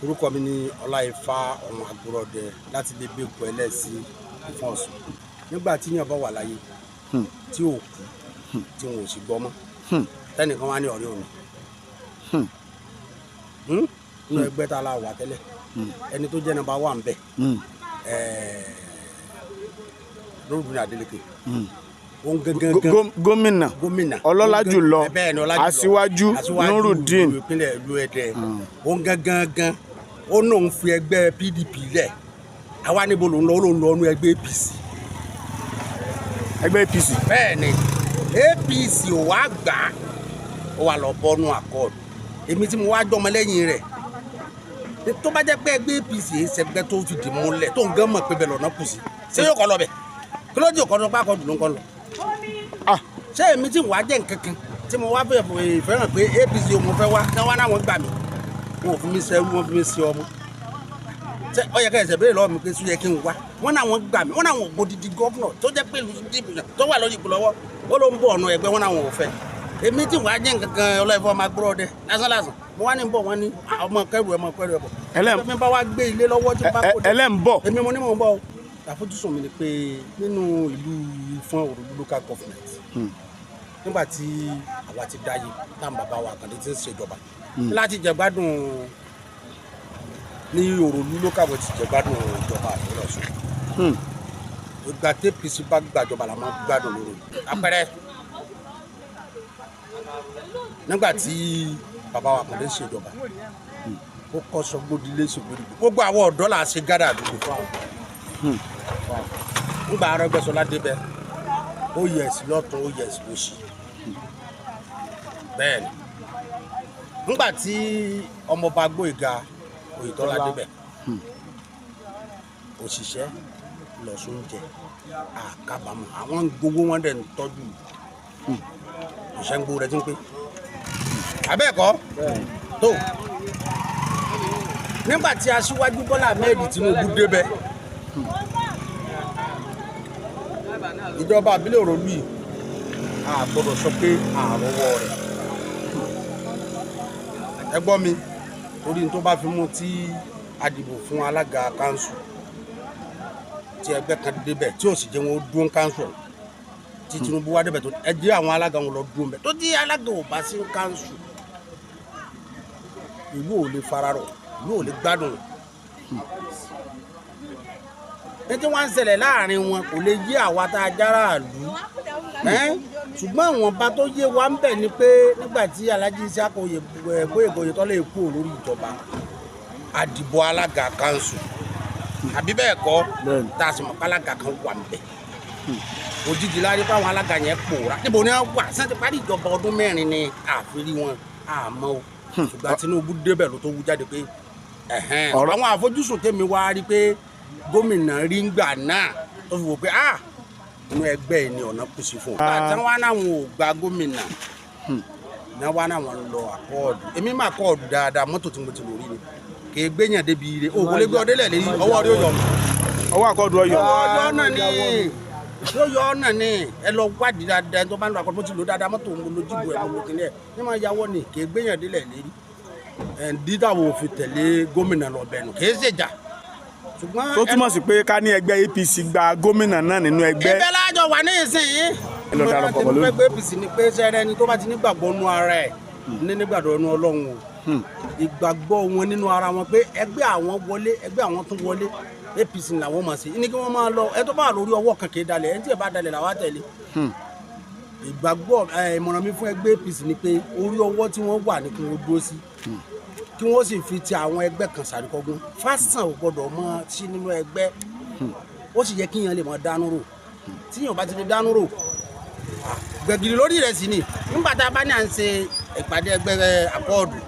Orúkọ mi ni Ọláifá ọmọ Àgbòrọ̀dẹ láti lè gbé ipò ẹlẹ́sì Ìfọ̀nsùn. Nígbà tí yàn bá wà láyé tí ò kú tí wọn ò sì gbọ́ mọ́ tẹ́nìkan wá ní ọ̀rẹ́ òní. Nínú ẹgbẹ́ tá a la wà tẹ́lẹ̀ ẹni tó jẹ́ nọ́mbà 1 ńbẹ̀ Lórúbìnrin Adélékè. Gómìnà ọlọ́lá jùlọ Aṣíwájú Nurudeen ìpínlẹ̀ ìlú Ẹdẹ. Òun gangan ó náà ń fi ẹgbẹ́ PDP lẹ̀. Àwa níbo ló ń lọ ọ́nú ẹgbẹ́ APC. Ẹgbẹ́ APC. Bẹ́ẹ̀ ni APC ò wá gbà á ó wà lọ bọ́nú àkọọ̀dù. Èmi tí mo wá jọmọ lẹ́yìn rẹ̀ tó bá jẹ́ pé ẹgbẹ́ APC ṣẹgbẹ́ tó fìdí múlẹ̀ tó ń gán mọ̀ pé bẹ́ẹ̀ lọ́nà kù sí ṣé yóò kọ́ lọ bẹ̀ kí ló dé òkọ́ lọ pákọ̀dù ló ń kọ́ lọ. Ṣé èmi tí wàá jẹ́ nǹkankan tí mo wá fẹ́ràn pé APC ò mo fẹ́ wá kí wọ́n náwọn gbà mí wọn ò fi mí sẹ́rú wọn fi mí sí ọmọ. Ṣé ó yẹ ká ẹsẹ̀ béèrè lọ́wọ́ mi pé sún yẹ kí n wá wọ́n náwọn gbà mí wọ́n náwọn gbòdìdì gọ́fúnà tó jẹ́ pé ìlú tó wà lórí ìpò lọ́wọ́ ó ló ń bọ̀ ọ̀nà ẹgbẹ́ wọn náwọn ò fẹ́. Èmi tí wàá jẹ́ nǹkankan Ọláifá ọmọ Àgbòrọ̀dẹ lásán mo wá ní bọ̀ wọ́n ní ọmọ kẹrù ẹ̀ bọ̀. Ẹlẹ́m bá wá gbé ilé lọ́wọ́ tí bá kó dé. Ẹlẹ́m bọ̀. Èmi mo ní mò ń bọ̀. Àfojúsùn mi ni pé nínú ìlú Ìfọ̀n Òròdú local government nígbà tí àwa ti dáyé táwọn bàbá wa Àkàndé ti ń ṣèjọba láti jẹ̀gbádùn ní Òròdú local government ti jẹ̀gbádùn ìjọba àbúrò Ọ̀ṣun. Ìgbà tí APC bá gbàjọba la máa gbádùn lóru. Àpẹẹrẹ nígbà tí bàbá wa Àkàndé ń ṣèjọba ó kọ́ sọgbódilé ṣògbódì gbogbo àwọn ọ̀dọ́ là ń ṣe gádà àdúgbò fún àwọn. Nígbà Arẹ́gbẹ́ṣọlá débẹ̀ ó yẹ sí lọ́tún ó yẹ sí lósì. Bẹ́ẹ̀ ni nígbà tí ọmọọba Gbóyèga Oyètọ́lá débẹ̀ òṣìṣẹ́ lọ́sùn jẹ àkábàámọ̀ àwọn gbogbo wọn dẹ̀ ń tọ́jú òṣìṣẹ́ ń gbó rẹ tí ń pé abẹ́ẹ̀kọ́ tó nígbà tí Aṣíwájú Bọ́lá Ahmed Tinubu débẹ̀ ìjọba àbílẹ̀ Òròdú yìí a gbọ́dọ̀ sọ pé àrọ́wọ́ rẹ̀ ẹ gbọ́ mi torí tó bá fi mú tí a dìbò fún alága kánsù tí ẹgbẹ́ kan débẹ̀ tí ò sì jẹ́ wọn ó dún kánsù tí Tinubu wá débẹ̀ tó ẹ jẹ́ àwọn alága wọn lọ dún bẹ̀ tó tí alága ò bá sí kánsù ìlú ò lè fararọ̀ ìlú ò lè gbádùn ní tí wọ́n ń ṣẹlẹ̀ láàrin wọn kò lè yé àwa tá a jára àlú ṣùgbọ́n àwọn ọba tó yé wa ń bẹ̀ ni pé nígbà tí Alhaji Isiaka Gbóyèga Oyètọ́lá kú lórí ìjọba àdìbò alága kanṣu àbí bẹ́ẹ̀ kọ́ tá a sì mọ̀ alága kan wà ń bẹ̀ òjijì láti fáwọn alága yẹn pòórá níbo ni wọ́n wà sẹ́ńtì parí ìjọba ọdún 4 ni àfírí wọn àmọ́ o ṣùgbọ́n Tinubu débẹ̀ ló tó wú jáde pé àwọn àfojúsùn tèmi wá rí pé gómìnà rí ngbà náà tó fi wò pé inú ẹgbẹ́ ni ọ̀nà kù sí fún un. àti wọn náà wọn ò gba gómìnà náà wọn náà wọn lọ àkọọ̀dù èmi máa kọọ̀dù dáadáa mọ́tò tí mo ti lò rí ni kì í gbéyàn débi ire o kò lè gbé ọdẹ lẹ̀ lé ọwọ́ rí òyọ̀ ọwọ́ àkọọ̀dù ọyọ̀ ọyọ̀ náà ni yóò yọ ọ́ náà ni ẹ lọ wádìí dáadáa ẹni tó bá ń lo àkọọ̀dù mo ti lò dáadáa mọ́tò mo lo jíìbù ẹ̀ mo lo kìnìún ẹ̀ ní máa yáwọ́ ni kì í gbéyàn dé lẹ̀ lérí dídàwọ̀ òfin tẹ̀lé gómìnà lọ bẹ̀nu kì í ṣèjà tó túmọ̀ sí pé ká ní ẹgbẹ́ APC gba gómìnà náà nínú ẹgbẹ́. ibẹ̀ lájọ wà ní ìsìn ẹgbẹ́ APC ni pé sẹ́rẹ́ ni tó bá ti nígbàgbọ́ nú ara ẹ̀ nígbàgbọ́ nú Ọlọ́run o ìgbàgbọ́ wọn nínú ara wọn pé ẹgbẹ́ àwọn wọlé ẹgbẹ́ àwọn tún wọlé APC làwọn máa ṣe ní kí wọ́n máa lọ ẹ tó bá lórí ọwọ́ kan kì í dalẹ̀ ẹ tí ẹ bá dalẹ̀ làwọn á tẹ̀lé ìgbàgbọ́ ìmọ̀ràn mi fún ẹgbẹ́ APC ni pé orí ọwọ́ tí wọ́n wà ní kí wọ́n dúró sí kí wọ́n sì fi ti àwọn ẹgbẹ́ kan ṣàríkọ́gbọ́n fásitàn ò gbọ́dọ̀ mọ́ sí nínú ẹgbẹ́ ó sì yẹ kí yẹn lè mọ́ dánú rò tí yẹn ò bá ti lè dánú rò gbẹ̀gìrì lórí rẹ̀ sì ni nígbà tá a bá ní à ń ṣe ìpàdé ẹgbẹ́ àkọọ̀dù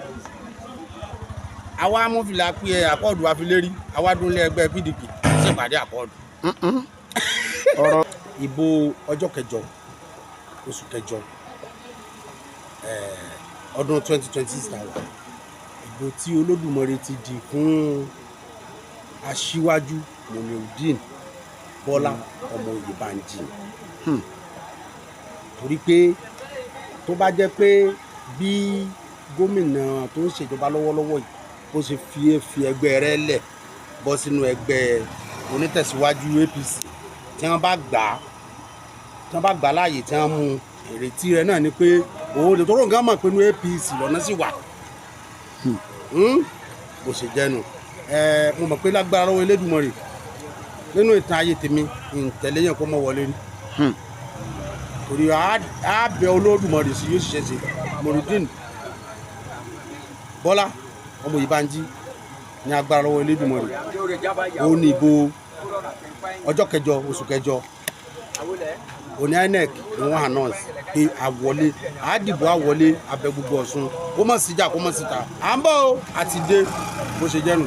àwa amúfìlà pé àkọọ̀dù àfilérí àwa dúnlé ẹgbẹ́ PDP ṣe ìpàdé àkọọ̀dù. ọ̀rọ̀ ìbò ọjọ́ kẹjọ oṣù kẹjọ ọdún 2026 náà wà ìbò tí Olódùmarè ti dì fún Aṣíwájú Nurudeen Bọ́lá ọmọ Oyèbánjí torí pé tó bá jẹ́ pé bí gómìnà tó ń ṣèjọba lọ́wọ́lọ́wọ́ yìí bó ṣe fi ẹgbẹ́ rẹ̀ lẹ̀ bọ́ sínú ẹgbẹ́ onítẹ̀síwájú APC tí wọ́n bá gbà láàyè tí wọ́n mú ìrètí rẹ̀ náà ni pé òun lè tó rò nǹkan mọ̀ pé inú APC lọ́nà sì wà bó ṣe jẹ́nu mo mọ̀ pé lágbára lọ́wọ́ Elédùmarè nínú ìtàn ayé tèmi ìtẹ̀lé yẹn kó mọ́ wọlé rí torí a bẹ Olódùmarè sí yóò ṣiṣẹ́ sí Muyideen Bọ́lá ọmọ Ìbánjí ní agbára lọ́wọ́ Elédùmarè òun ní ìbò ọjọ́ 9 oṣù 9 òní INEC ni wọ́n announce pé àwọlé àdìbò àwọlé abẹ gbogbo Ọ̀ṣun kó mọ̀ síjà kó mọ̀ síta à ń bọ̀ ó àti dé bó ṣe jẹ́nu.